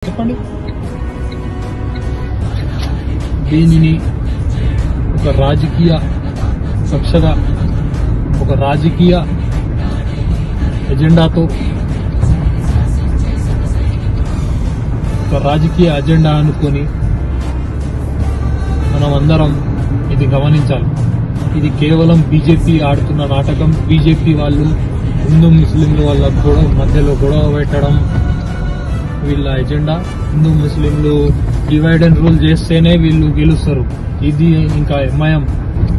చెప్పండి. దీనిని ఒక రాజకీయ కక్షగా, ఒక రాజకీయ ఎజెండాతో, ఒక రాజకీయ అజెండా అనుకొని మనం అందరం ఇది గమనించాలి. ఇది కేవలం బీజేపీ ఆడుతున్న నాటకం. బీజేపీ వాళ్ళు హిందూ ముస్లింల వాళ్ళ మధ్యలో గొడవ పెట్టడం వీళ్ళ ఎజెండా. హిందూ ముస్లింలు డివైడ్ అండ్ రూల్ చేస్తేనే వీళ్ళు గెలుస్తారు. ఇది ఇంకా ఎంఐఎం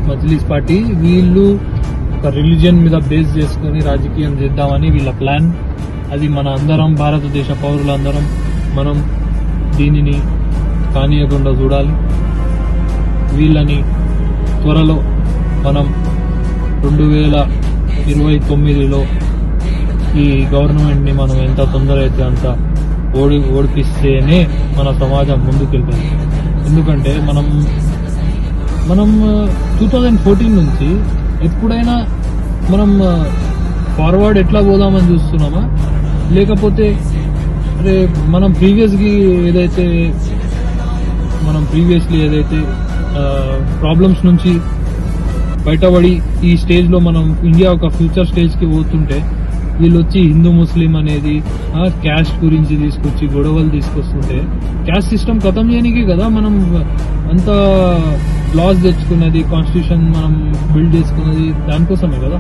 మజ్లిస్ పార్టీ, వీళ్ళు ఒక రిలీజియన్ మీద బేస్ చేసుకుని రాజకీయం చేద్దామని వీళ్ళ ప్లాన్. అది మన అందరం భారతదేశ పౌరులందరం మనం దీనిని కానీయకుండా చూడాలి. వీళ్ళని త్వరలో మనం 2029లో ఈ గవర్నమెంట్ ని మనం ఎంత తొందర అయితే అంత ఓడిపిస్తేనే మన సమాజం ముందుకెళ్తుంది. ఎందుకంటే మనం 2014 నుంచి ఎప్పుడైనా మనం ఫార్వర్డ్ ఎట్లా పోదామని చూస్తున్నామా, లేకపోతే అరే మనం ప్రీవియస్లీ ఏదైతే ప్రాబ్లమ్స్ నుంచి బయటపడి ఈ స్టేజ్ లో మనం ఇండియా ఒక ఫ్యూచర్ స్టేజ్ కి పోతుంటే వీళ్ళు వచ్చి హిందూ ముస్లిం అనేది క్యాస్ట్ గురించి తీసుకొచ్చి గొడవలు తీసుకొస్తుంటే, క్యాస్ట్ సిస్టమ్ ఖతం చేయడానికి కదా మనం అంత లాస్ తెచ్చుకున్నది, కాన్స్టిట్యూషన్ మనం బిల్డ్ చేసుకున్నది దానికోసమే కదా.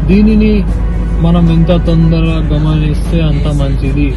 దీనిని మనం ఎంత తొందరగా గమనిస్తే అంత మంచిది.